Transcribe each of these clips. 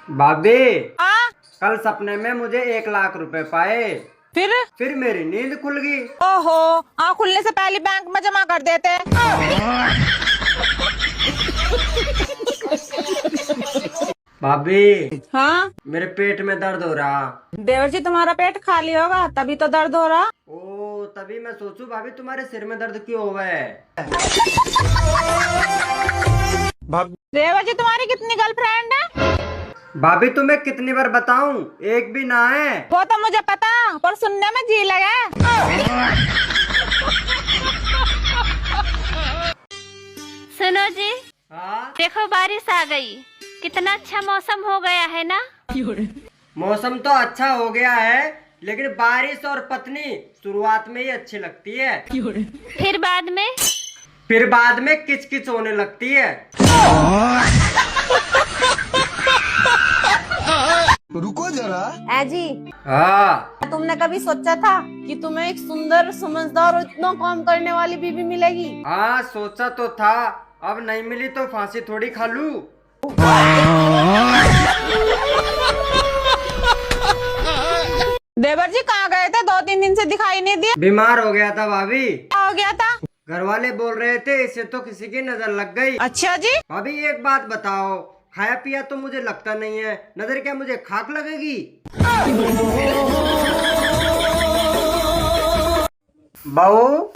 भाभी, हाँ। कल सपने में मुझे 1 लाख रुपए पाए। फिर मेरी नींद खुल गई। ओहो, आँख खुलने से पहले बैंक में जमा कर देते। भाभी, हाँ मेरे पेट में दर्द हो रहा। देवर जी, तुम्हारा पेट खाली होगा तभी तो दर्द हो रहा। ओ, तभी मैं सोचूं भाभी तुम्हारे सिर में दर्द क्यों हुआ है। देवर जी, तुम्हारी कितनी गर्लफ्रेंड है? भाभी तुम्हें कितनी बार बताऊं, एक भी ना है। वो तो मुझे पता, पर सुनने में जी लगा। सुनो जी, हाँ, देखो बारिश आ गई। कितना अच्छा मौसम हो गया है ना। मौसम तो अच्छा हो गया है, लेकिन बारिश और पत्नी शुरुआत में ही अच्छी लगती है। फिर बाद में किच किच होने लगती है। रुको जरा। जी, हाँ, तुमने कभी सोचा था कि तुम्हें एक सुंदर, समझदार और इतना काम करने वाली बीवी मिलेगी? हाँ सोचा तो था, अब नहीं मिली तो फांसी थोड़ी खा लूं। देवर जी कहाँ गए थे? 2-3 दिन से दिखाई नहीं दिए। बीमार हो गया था भाभी। क्या हो गया था? घर वाले बोल रहे थे इसे तो किसी की नजर लग गई। अच्छा जी। भाभी एक बात बताओ, खाया पिया तो मुझे लगता नहीं है, नजर क्या मुझे खाक लगेगी? बहू।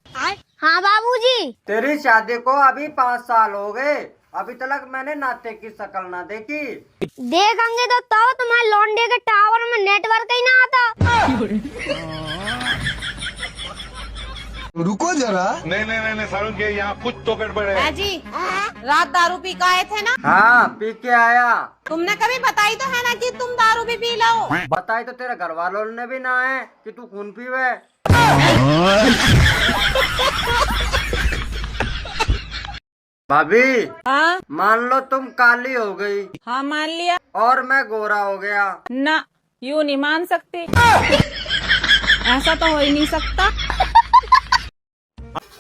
हाँ बाबूजी। तेरी शादी को अभी 5 साल हो गए, अभी तक मैंने नाते की शक्ल ना देखी। देखेंगे तो तुम्हारे लौंडे के टावर में नेटवर्क ही ना आता। रुको जरा। नहीं सारुण के यहाँ कुछ तो गड़बड़ है। जी, रात दारू पी के आए थे ना? हाँ, पी के आया। तुमने कभी बताई तो है ना कि तुम दारू भी पी लो? बताई तो तेरे घर वालों ने भी ना है कि तू खून पीवे। भाभी, हाँ मान लो तुम काली हो गई हाँ, मान लिया। और मैं गोरा हो गया। ना, यूँ नहीं मान सकती। ऐसा तो हो ही नहीं सकता।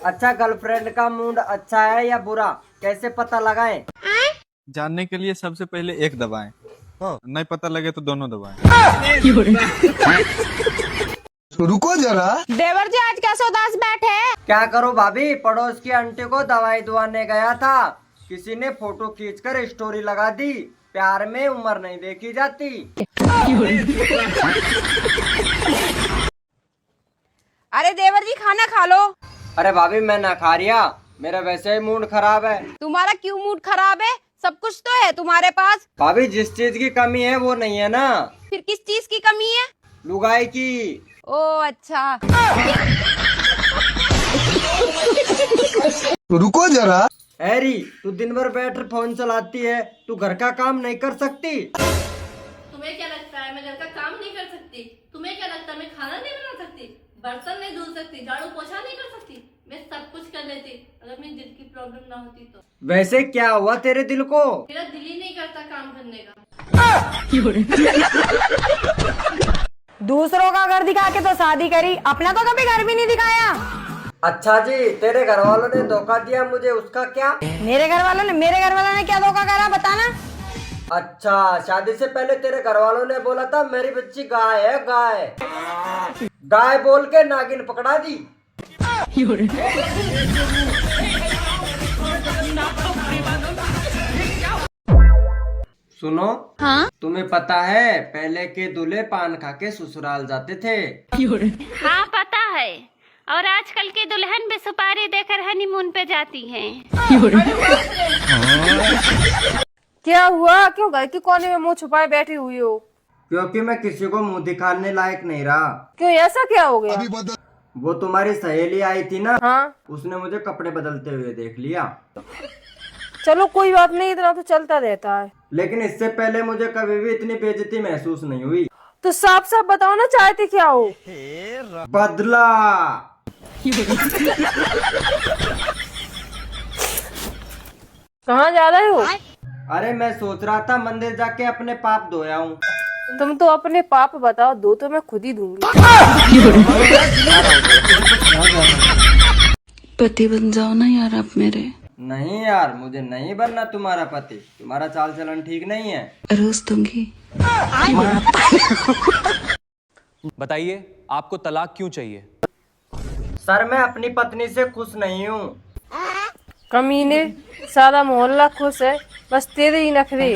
अच्छा, गर्लफ्रेंड का मूड अच्छा है या बुरा, कैसे पता लगाएं? जानने के लिए सबसे पहले एक दबाएं, नहीं पता लगे तो दोनों दबाएं। रुको जरा। देवर जी, आज कैसे उदास बैठे हैं? क्या करूं भाभी, पड़ोस की आंटी को दवाई दुआने गया था, किसी ने फोटो खींचकर स्टोरी लगा दी। प्यार में उम्र नहीं देखी जाती। अरे देवर जी, खाना खा लो। अरे भाभी, मैं ना खा रिया, मेरा वैसे ही मूड खराब है। तुम्हारा क्यों मूड खराब है? सब कुछ तो है तुम्हारे पास। भाभी, जिस चीज की कमी है वो नहीं है ना। फिर किस चीज की कमी है? लुगाई की। ओ अच्छा। रुको जरा। हैरी, तू दिन भर बैठ फोन चलाती है, तू घर का काम नहीं कर सकती? तुम्हें क्या लगता है मैं घर का काम नहीं कर सकती? तुम्हें क्या लगता है मैं खाना नहीं बना सकती, बर्तन नहीं धो सकती, झाड़ू पोछा नहीं कर सकती? मैं सब कुछ कर लेती अगर मेरी दिल की प्रॉब्लम ना होती तो। वैसे क्या हुआ तेरे दिल को? मेरा दिल ही नहीं करता काम करने का। दूसरों का घर दिखा के तो शादी करी, अपना तो कभी घर भी नहीं दिखाया। अच्छा जी, तेरे घर वालों ने धोखा दिया मुझे, उसका क्या? मेरे घर वालों ने क्या धोखा करा, बताना। अच्छा, शादी से पहले तेरे घर वालों ने बोला था मेरी बच्ची गाय है, गाय गाय बोल के नागिन पकड़ा दी। सुनो, हाँ तुम्हें पता है पहले के दूल्हे पान खा के ससुराल जाते थे? हाँ पता है, और आजकल के दुल्हन भी सुपारी देकर हनीमून पे जाती हैं। क्या हुआ? क्यों घर के कोने में मुंह छुपाए बैठी हुई हो? क्योंकि मैं किसी को मुंह दिखाने लायक नहीं रहा। क्यों, ऐसा क्या हो गया? वो तुम्हारी सहेली आई थी ना, हाँ, उसने मुझे कपड़े बदलते हुए देख लिया। चलो कोई बात नहीं, इतना तो चलता रहता है। लेकिन इससे पहले मुझे कभी भी इतनी बेइज्जती महसूस नहीं हुई। तो साफ साफ बताओ ना, चाहते क्या हो? बदला। कहाँ जा रहे हो? अरे मैं सोच रहा था मंदिर जाके अपने पाप धोया हूँ। तुम तो अपने पाप बताओ, दो तो मैं खुद ही दूंगी। पति बन जाओ ना यार आप मेरे। नहीं यार, मुझे नहीं बनना तुम्हारा पति। तुम्हारा चाल चलन ठीक नहीं है। बताइए आपको तलाक क्यों चाहिए? सर मैं अपनी पत्नी से खुश नहीं हूँ। कमीने, सारा मोहल्ला खुश है, बस तेरे ही नखरे।